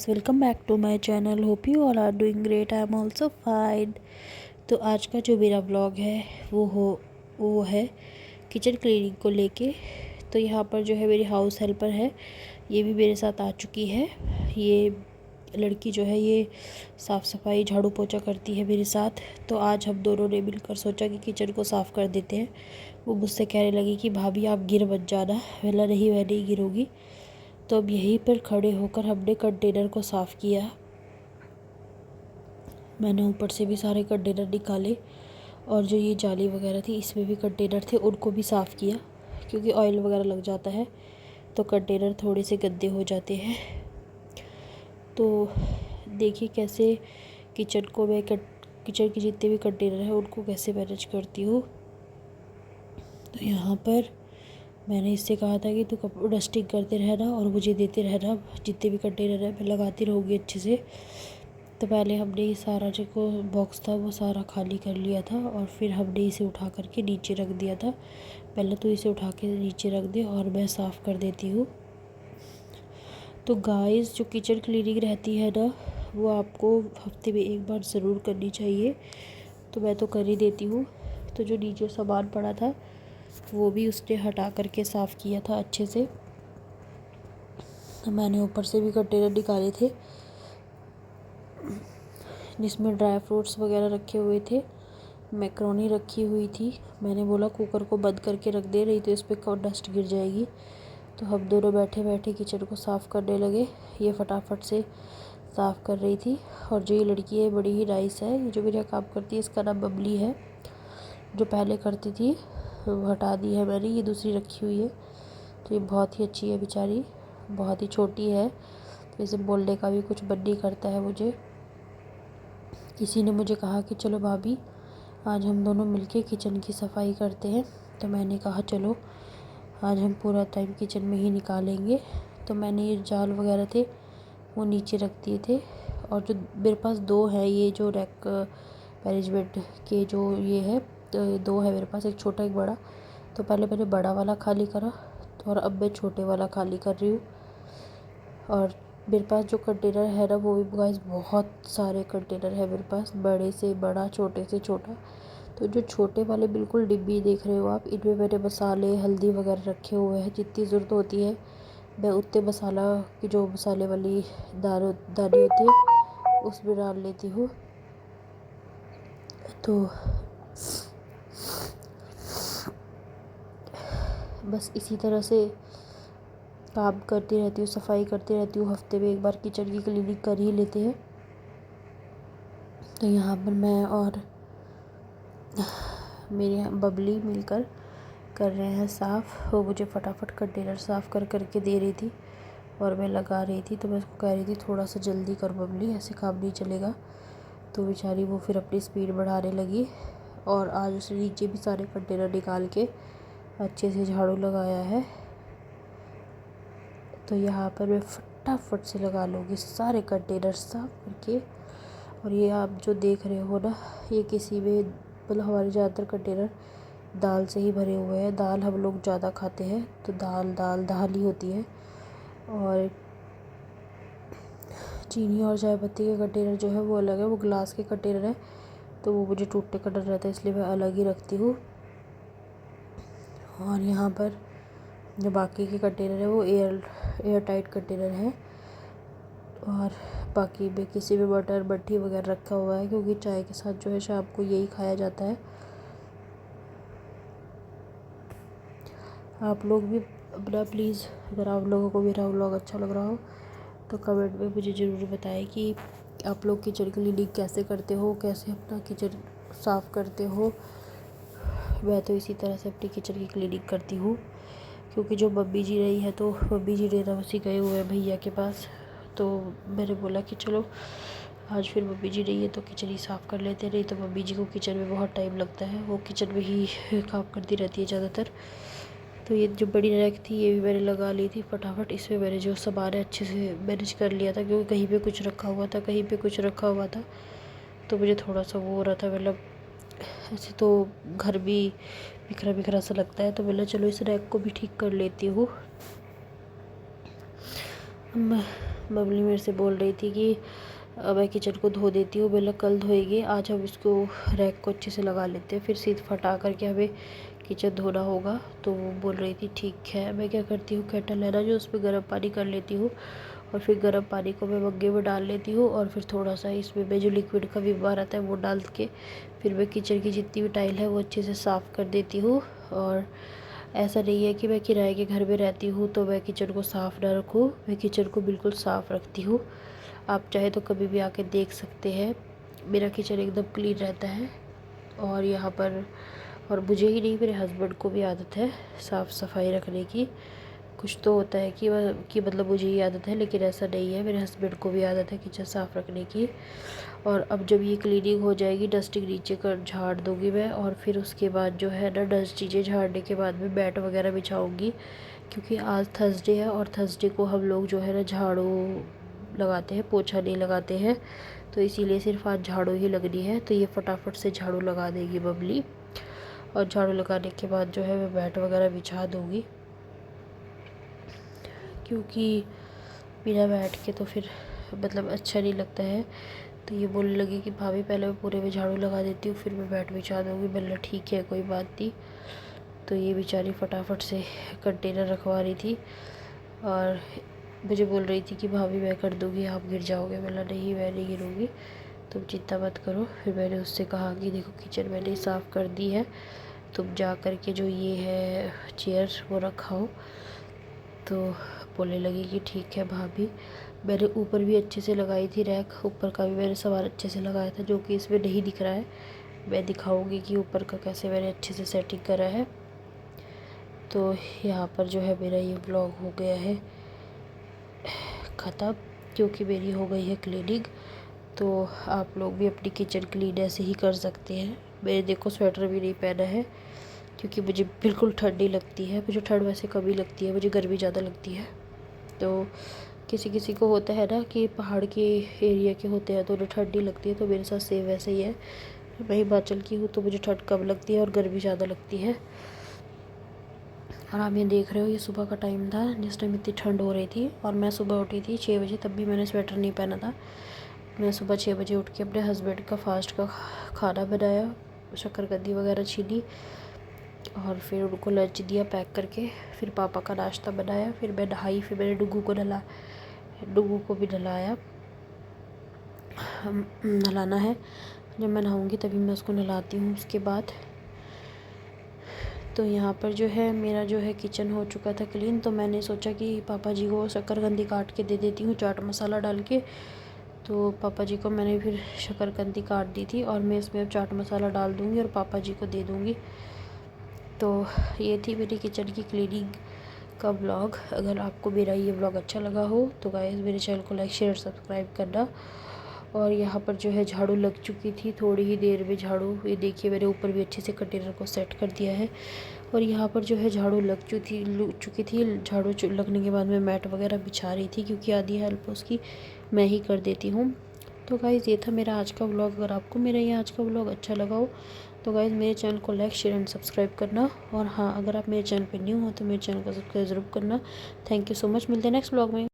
Guys, welcome back to my channel. Hope you all are doing great. I am also fine. तो आज का जो मेरा vlog है वो है किचन क्लीनिंग को लेके। तो यहाँ पर जो है मेरी हाउस हेल्पर है, ये भी मेरे साथ आ चुकी है। ये लड़की जो है ये साफ़ सफाई झाड़ू पोछा करती है मेरे साथ। तो आज हम दोनों ने मिलकर सोचा कि किचन को साफ़ कर देते हैं। वो मुझसे कहने लगी कि भाभी आप गिर मत जाना। बोला नहीं, मैं नहीं गिरूँगी। तो अब यहीं पर खड़े होकर हमने कंटेनर को साफ़ किया। मैंने ऊपर से भी सारे कंटेनर निकाले और जो ये जाली वगैरह थी इसमें भी कंटेनर थे, उनको भी साफ़ किया, क्योंकि ऑयल वगैरह लग जाता है तो कंटेनर थोड़े से गंदे हो जाते हैं। तो देखिए कैसे किचन को मैं किचन के जितने भी कंटेनर हैं उनको कैसे मैनेज करती हूँ। तो यहाँ पर मैंने इससे कहा था कि तू डस्टिंग करते रहना और मुझे देते रहना, जितने भी कंटेनर है मैं लगाती रहूँगी अच्छे से। तो पहले हमने ये सारा जो बॉक्स था वो सारा खाली कर लिया था और फिर हमने इसे उठा करके नीचे रख दिया था। पहले तो इसे उठा के नीचे रख दे और मैं साफ़ कर देती हूँ। तो गाइस, जो किचन क्लीनिंग रहती है ना, वो आपको हफ्ते में एक बार ज़रूर करनी चाहिए। तो मैं तो कर ही देती हूँ। तो जो नीचे सामान पड़ा था वो भी उसने हटा करके साफ़ किया था अच्छे से। तो मैंने ऊपर से भी कंटेनर निकाले थे जिसमें ड्राई फ्रूट्स वगैरह रखे हुए थे, मैक्रोनी रखी हुई थी। मैंने बोला कुकर को बंद करके रख दे, रही तो इस पर डस्ट गिर जाएगी। तो हम दोनों बैठे बैठे किचन को साफ़ करने लगे। ये फटाफट से साफ़ कर रही थी। और जो ये लड़की है बड़ी ही नाइस है, ये जो मेरा काम करती है इसका नाम बबली है। जो पहले करती थी वो हटा दी है मैंने, ये दूसरी रखी हुई है। तो ये बहुत ही अच्छी है बेचारी, बहुत ही छोटी है, तो इसे बोलने का भी कुछ मन नहीं करता है मुझे। किसी ने मुझे कहा कि चलो भाभी आज हम दोनों मिलके किचन की सफाई करते हैं। तो मैंने कहा चलो आज हम पूरा टाइम किचन में ही निकालेंगे। तो मैंने ये जाल वगैरह थे वो नीचे रख दिए थे। और जो मेरे पास दो है, ये जो रैक मैनेजमेंट के जो ये है, तो दो है मेरे पास, एक छोटा एक बड़ा। तो पहले मैंने बड़ा वाला खाली करा और अब मैं छोटे वाला खाली कर रही हूँ। और मेरे पास जो कंटेनर है ना, वो भी गाइस बहुत सारे कंटेनर है मेरे पास, बड़े से बड़ा छोटे से छोटा। तो जो छोटे वाले बिल्कुल डिब्बी देख रहे हो आप, इनमें मैंने मसाले हल्दी वगैरह रखे हुए हैं। जितनी ज़रूरत होती है मैं उतने मसाला की जो मसाले वाली दानी होती है उसमें डाल लेती हूँ। तो बस इसी तरह से काम करती रहती हूँ, सफाई करती रहती हूँ। हफ्ते में एक बार किचन की क्लीनिंग कर ही लेते हैं। तो यहाँ पर मैं और मेरी बबली मिलकर कर रहे हैं साफ़। वो मुझे फटाफट कंटेनर साफ़ कर करके दे रही थी और मैं लगा रही थी। तो मैं उसको कह रही थी थोड़ा सा जल्दी कर बबली, ऐसे काम नहीं चलेगा। तो बेचारी वो फिर अपनी स्पीड बढ़ाने लगी और आज उसने नीचे भी सारे कंटेनर निकाल के अच्छे से झाड़ू लगाया है। तो यहाँ पर मैं फटाफट से लगा लूँगी सारे कंटेनर साफ करके। और ये आप जो देख रहे हो ना, ये किसी में मतलब हमारे ज़्यादातर कंटेनर दाल से ही भरे हुए हैं। दाल हम लोग ज़्यादा खाते हैं तो दाल दाल दाल ही होती है। और चीनी और चाय पत्ती के कंटेनर जो है वो अलग है, वो ग्लास के कंटेनर है। तो वो मुझे टूटने का डर रहता है, इसलिए मैं अलग ही रखती हूँ। और यहाँ पर जो बाकी के कंटेनर है वो एयर टाइट कंटेनर है। और बाकी में किसी में बटर बट्टी वगैरह रखा हुआ है, क्योंकि चाय के साथ जो है शाम को यही खाया जाता है। आप लोग भी अपना प्लीज़, अगर आप लोगों को मेरा व्लॉग अच्छा लग रहा हो तो कमेंट में मुझे ज़रूर बताएं कि आप लोग किचन क्लीनिंग कैसे करते हो, कैसे अपना किचन साफ़ करते हो। मैं तो इसी तरह से अपनी किचन की क्लीनिंग करती हूँ, क्योंकि जो बब्बी जी रही है तो बब्बी जी डेरा बस्सी गए हुए हैं भैया के पास। तो मैंने बोला कि चलो आज फिर बब्बी जी रही है तो किचन ही साफ़ कर लेते हैं। नहीं तो बब्बी जी को किचन में बहुत टाइम लगता है, वो किचन में ही काम करती रहती है ज़्यादातर। तो ये जो बड़ी रैक थी ये भी मैंने लगा ली थी फटाफट। इसमें मैंने जो सामान है अच्छे से मैनेज कर लिया था, क्योंकि कहीं पे कुछ रखा हुआ था, कहीं पे कुछ रखा हुआ था। तो मुझे थोड़ा सा वो हो रहा था, मतलब ऐसे तो घर भी बिखरा बिखरा सा लगता है। तो चलो इस रैक को भी ठीक कर लेती हूँ। बबली मेरे से बोल रही थी कि मैं किचन को धो देती हूँ। बोला कल धोएगी, आज हम इसको रैक को अच्छे से लगा लेते हैं, फिर सीध फटा करके हमें किचन धोना होगा। तो वो बोल रही थी ठीक है। मैं क्या करती हूँ, केटल है ना जो, उस पर गर्म पानी कर लेती हूँ और फिर गर्म पानी को मैं मग्गे में डाल लेती हूँ और फिर थोड़ा सा इसमें मैं जो लिक्विड का विम बार आता है वो डाल के फिर मैं किचन की जितनी भी टाइल है वो अच्छे से साफ़ कर देती हूँ। और ऐसा नहीं है कि मैं किराए के घर में रहती हूँ तो मैं किचन को साफ़ ना रखूँ, मैं किचन को बिल्कुल साफ़ रखती हूँ। आप चाहे तो कभी भी आके देख सकते हैं, मेरा किचन एकदम क्लीन रहता है। और यहाँ पर और मुझे ही नहीं, मेरे हस्बैंड को भी आदत है साफ़ सफाई रखने की। कुछ तो होता है कि मतलब मुझे ही आदत है, लेकिन ऐसा नहीं है, मेरे हस्बैंड को भी आदत है किचन साफ़ रखने की। और अब जब ये क्लीनिंग हो जाएगी, डस्टिंग नीचे कर झाड़ दूँगी मैं, और फिर उसके बाद जो है ना, डस्ट चीज़ें झाड़ने के बाद में मैट वगैरह बिछाऊँगी, क्योंकि आज थर्सडे है और थर्सडे को हम लोग जो है ना झाड़ू लगाते हैं, पोछा नहीं लगाते हैं। तो इसीलिए सिर्फ आज झाड़ू ही लगनी है। तो ये फटाफट से झाड़ू लगा देगी बबली, और झाड़ू लगाने के बाद जो है मैं मैट वगैरह बिछा दूँगी, क्योंकि बिना बैठ के तो फिर मतलब अच्छा नहीं लगता है। तो ये बोलने लगी कि भाभी पहले मैं पूरे में झाड़ू लगा देती हूँ, फिर मैं बैठ बिछा दूँगी। बोला ठीक है, कोई बात नहीं। तो ये बेचारी फटाफट से कंटेनर रखवा रही थी और मुझे बोल रही थी कि भाभी मैं कर दूँगी, आप गिर जाओगे। बोला नहीं, मैं नहीं गिरूँगी, तुम चिंता मत करो। फिर मैंने उससे कहा कि देखो किचन मैंने साफ़ कर दी है, तुम जा कर के जो ये है चेयर वो रखाओ। तो बोलने लगी कि ठीक है भाभी। मैंने ऊपर भी अच्छे से लगाई थी रैक, ऊपर का भी मैंने सामान अच्छे से लगाया था, जो कि इसमें नहीं दिख रहा है। मैं दिखाऊंगी कि ऊपर का कैसे मैंने अच्छे से सेटिंग करा है। तो यहाँ पर जो है मेरा ये ब्लॉग हो गया है ख़त्म, क्योंकि मेरी हो गई है क्लीनिंग। तो आप लोग भी अपनी किचन क्लीन ऐसे ही कर सकते हैं। मैंने देखो स्वेटर भी नहीं पहना है, क्योंकि मुझे बिल्कुल ठंड नहीं लगती है। मुझे ठंड वैसे कम ही लगती है, मुझे गर्मी ज़्यादा लगती है। तो किसी किसी को होता है ना कि पहाड़ के एरिया के होते हैं तो उन्हें ठंड नहीं लगती है, तो मेरे साथ सेम वैसे ही है। मैं हिमाचल की हूँ तो मुझे ठंड कम लगती है और गर्मी ज़्यादा लगती है। और आप ये देख रहे हो, ये सुबह का टाइम था जिस टाइम इतनी ठंड हो रही थी, और मैं सुबह उठी थी 6 बजे, तब भी मैंने स्वेटर नहीं पहना था। मैं सुबह 6 बजे उठ के अपने हस्बैंड का फास्ट का खाना बनाया, शक्करकंदी वगैरह छीली और फिर उनको लंच दिया पैक करके। फिर पापा का नाश्ता बनाया, फिर मैं नहाई, फिर मैंने डुगू को भी नहलाया। नहलाना है, जब मैं नहाऊंगी तभी मैं उसको नहलाती हूँ उसके बाद। तो यहाँ पर जो है मेरा जो है किचन हो चुका था क्लीन। तो मैंने सोचा कि पापा जी को शक्करकंदी काट के दे देती हूँ चाट मसाला डाल के। तो पापा जी को मैंने फिर शक्करकंदी काट दी थी और मैं इसमें अब चाट मसाला डाल दूँगी और पापा जी को दे दूँगी। तो ये थी मेरी किचन की क्लीनिंग का ब्लॉग। अगर आपको मेरा ये ब्लॉग अच्छा लगा हो तो गाइस मेरे चैनल को लाइक शेयर सब्सक्राइब करना। और यहाँ पर जो है झाड़ू लग चुकी थी, थोड़ी ही देर में झाड़ू, ये देखिए मैंने ऊपर भी अच्छे से कंटेनर को सेट कर दिया है। और यहाँ पर जो है झाड़ू लग चुकी थी। झाड़ू लगने के बाद मैं मैट वगैरह बिछा रही थी, क्योंकि आधी हेल्प उसकी मैं ही कर देती हूँ। तो गाइज़ ये था मेरा आज का व्लॉग। अगर आपको मेरा ये आज का व्लॉग अच्छा लगा हो तो गाइज़ मेरे चैनल को लाइक शेयर एंड सब्सक्राइब करना। और हाँ, अगर आप मेरे चैनल पर न्यू हो तो मेरे चैनल को सब्सक्राइब ज़रूर करना। थैंक यू सो मच, मिलते हैं नेक्स्ट व्लॉग में।